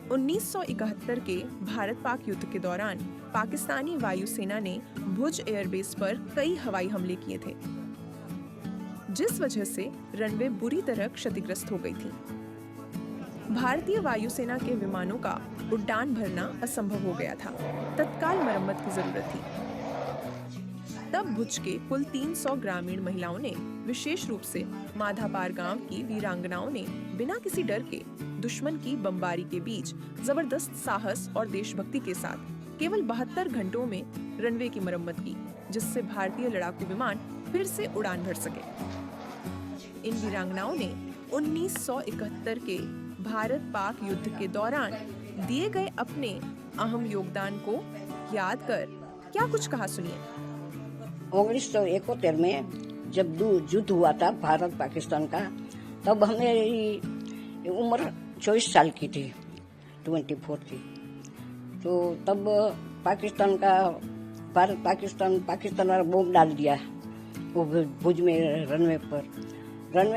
1971 के भारत पाक युद्ध के दौरान पाकिस्तानी वायुसेना ने भुज एयरबेस पर कई हवाई हमले किए थे, जिस वजह से रनवे बुरी तरह क्षतिग्रस्त हो गई थी। भारतीय वायुसेना के विमानों का उड़ान भरना असंभव हो गया था। तत्काल मरम्मत की जरूरत थी। तब भुज के कुल 300 ग्रामीण महिलाओं ने, विशेष रूप से माधापार गांव की वीरांगनाओं ने, बिना किसी डर के दुश्मन की बमबारी के बीच जबरदस्त साहस और देशभक्ति के साथ केवल 72 घंटों में रनवे की मरम्मत की, जिससे भारतीय लड़ाकू विमान फिर से उड़ान भर सके। इन वीरांगनाओं ने 1971 के भारत पाक युद्ध के दौरान दिए गए अपने अहम योगदान को याद कर क्या कुछ कहा, सुनिए। 1971 में जब युद्ध हुआ था भारत पाकिस्तान का, तब हमें उम्र 24 साल की थी, 24 थी। तो तब भारत पाकिस्तान वाला बम डाल दिया वो भुज में रनवे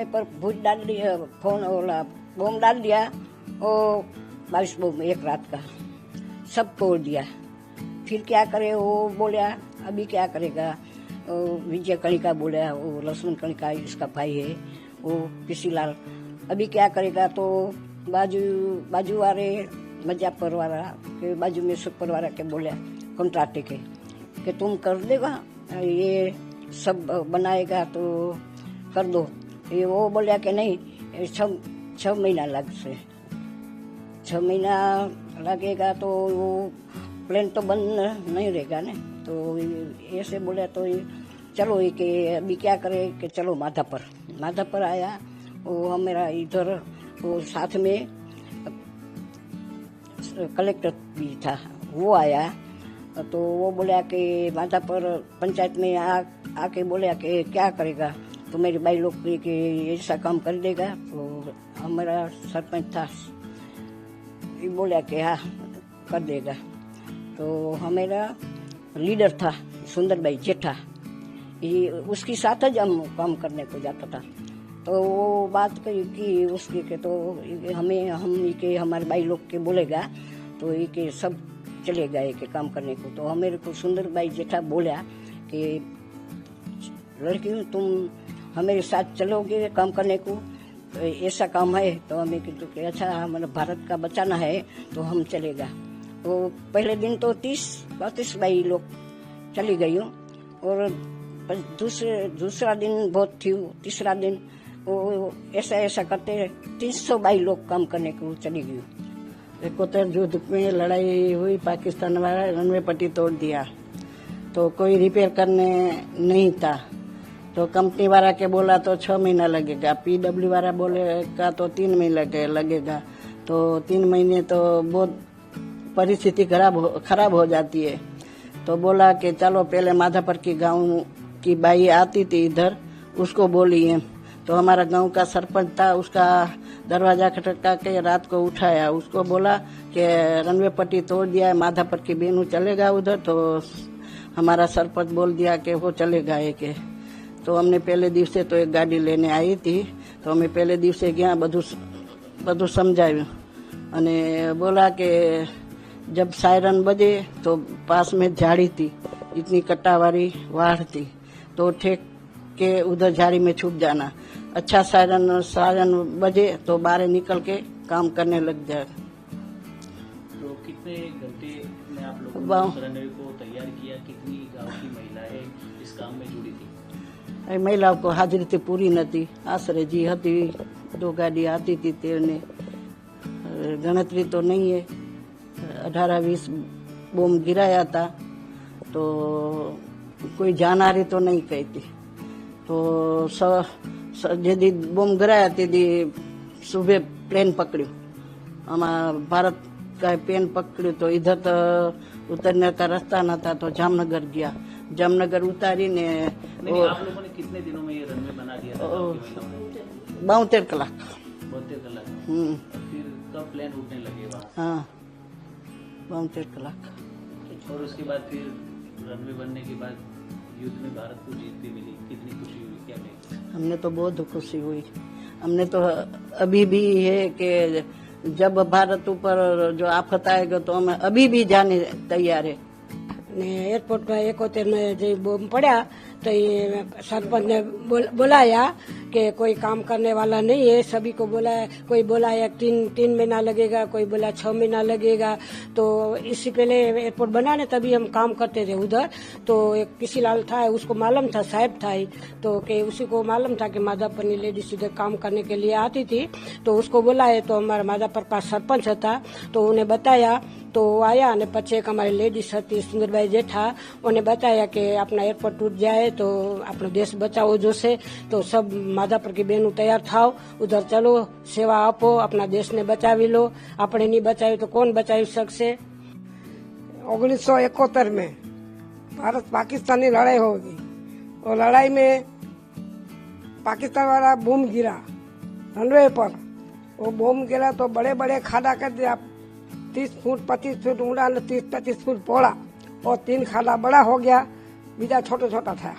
पर भुज डाल दिया, बम डाल दिया और 22 बम एक रात का सब तोड़ दिया। फिर क्या करे, वो बोला अभी क्या करेगा। विजय कणिका बोला, वो लक्ष्मण कणिका इसका भाई है, वो किसीलाल, अभी क्या करेगा। तो बाजू वाले मजापर वाला के बाजू में सुपर वाला के बोला कॉन्ट्रैक्ट के कि तुम कर देगा, ये सब बनाएगा तो कर दो। ये वो बोला कि नहीं, 6 महीना से 6 महीना लगेगा तो वो प्लेन तो बंद नहीं रहेगा ना। तो ऐसे बोला तो चलो ये कि अभी क्या करे कि चलो माधापर आया। वो हमारा इधर वो साथ में कलेक्टर भी था, वो आया। तो वो बोला कि माधापर पंचायत में आके बोला कि क्या करेगा, तो मेरे भाई लोग के ऐसा काम कर देगा। तो हमारा सरपंच था, ये बोला कि हाँ कर देगा। तो हमारा लीडर था सुंदर भाई जेठा, ये उसके साथ ही हम काम करने को जाता था। तो वो बात की उसके के तो हमारे भाई लोग के बोलेगा तो ये के सब चले गए के काम करने को। तो हमारे को सुंदर भाई जेठा बोला कि लड़की तुम हमारे साथ चलोगे काम करने को, तो ऐसा काम है। तो हमें कि अच्छा हमारा भारत का बचाना है तो हम चलेगा। तो पहले दिन तो 30-32 भाई लोग चली गई हूँ, और दूसरा दिन बहुत थी, तीसरा दिन वो ऐसा करते 300 भाई लोग काम करने को चली गई। 71 युद्ध में लड़ाई हुई, पाकिस्तान वाला रनवे पट्टी तोड़ दिया, तो कोई रिपेयर करने नहीं था। तो कंपनी वाला के बोला तो 6 महीना लगेगा, PW वाला बोलेगा तो 3 महीने लगेगा। तो 3 महीने तो बहुत परिस्थिति खराब हो जाती है। तो बोला कि चलो पहले माधापर की गांव की बाई आती थी इधर, उसको बोलिए। तो हमारा गांव का सरपंच था, उसका दरवाजा खटखटा के रात को उठाया, उसको बोला कि रनवे पट्टी तोड़ दिया है, माधापर की बेनू चलेगा उधर। तो हमारा सरपंच बोल दिया कि वो चलेगा एक। तो हमने पहले दिवसे तो एक गाड़ी लेने आई थी, तो हमें पहले दिवसे गया બધું समझाયું અને बोला कि जब सायरन बजे तो पास में झाड़ी थी, इतनी कट्टावारी वाड़ थी, तो ठेक के उधर झाड़ी में छुप जाना। अच्छा सायरन बजे तो बाहर निकल के काम करने लग जाए। तो कितने घंटे में आप लोगों ने रनवे को तैयार किया? कितनी गांव की महिलाएं इस काम में जुड़ी थी? महिलाओं को हाजिरी थी पूरी नती, आश्रय जी हती, 2 गाड़ी आती थी, तेरने गणतरी तो नहीं है। 18-20 बम गिराया था, तो कोई जानहारी तो नहीं कहती। तो यदि बम गिराया थी सुबह प्लेन पकड़ू, हमारा भारत का प्लेन पकड़ू। तो इधर तो उतरने का रास्ता न था, तो जामनगर गया, जामनगर उतारी ने। आप लोगों ने कितने दिनों में ये रनवे बना दिया था? 72 कलाक। 72 कलाक। फिर कब प्लेन उठने लगे वहाँ? हाँ, 72 कलाक। और उसके बाद फिर रनवे बनने के बाद युद्ध में भारत को जीत भी मिली, कितनी खुशी हुई, क्या कहें? हमने तो बहुत खुशी हुई। हमने तो अभी भी है कि जब भारत ऊपर जो आफत आएगा तो हम अभी भी जाने तैयार है। ने एयरपोर्ट में 71 में जो बम पड़ा तो ये सरपंच ने बुलाया कि कोई काम करने वाला नहीं है, सभी को बुलाया। कोई बोला एक तीन महीना लगेगा, कोई बोला 6 महीना लगेगा। तो इससे पहले एयरपोर्ट बनाने तभी हम काम करते थे उधर। तो एक किसी लाल था, उसको मालूम था, साहब था ही, तो कि उसी को मालूम था कि माधापरनी लेडीज इधर काम करने के लिए आती थी। तो उसको बुलाए तो हमारा माधापर का सरपंच था, तो उन्हें बताया। तो वो आया ने પછી એક અમારી લેડીઝ હતી સુંદરબાઈ જેઠા, उन्हें बताया कि अपना एयरपोर्ट टूट जाए तो अपना देश बचाओ जोसे। तो सब माधापर की बहनों तैयार थाओ, उधर चलो, सेवा आपो, अपना देश ने बचावी लो। આપણે नहीं बचावी तो कौन बचावी सकશે। 1971 में भारत पाकिस्तान की लड़ाई होगी और लड़ाई में पाकिस्तान वाला बम गिरा रनवे पर। वो बम गिरा तो बड़े बड़े खाड़ा कर दिया, 30 फुट 25 फुट ऊंडा, 30-35 फुट पौड़ा, और 3 खाड़ा बड़ा हो गया, बीजा छोटा छोटा था।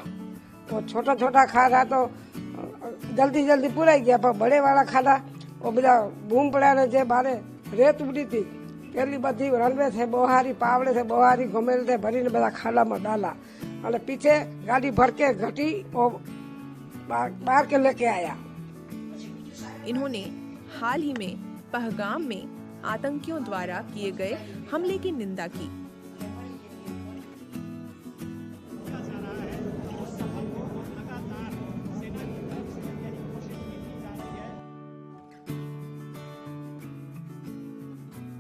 तो छोटा छोटा खाड़ा तो जल्दी जल्दी पूरा गया, पर बड़े वाला खाड़ा वो बीजा बूम पड़ा ने जे बारे रेत उड़ी थी, पेली बधी रनवे थे बोहारी, पावड़े थे बोहारी, घुमेल थे भरी ने बड़ा खाड़ा में डाला, और पीछे गाड़ी भर के घटी और बाहर के लेके आया। इन्होंने हाल ही में पहलगाम में आतंकियों द्वारा किए गए हमले की निंदा की।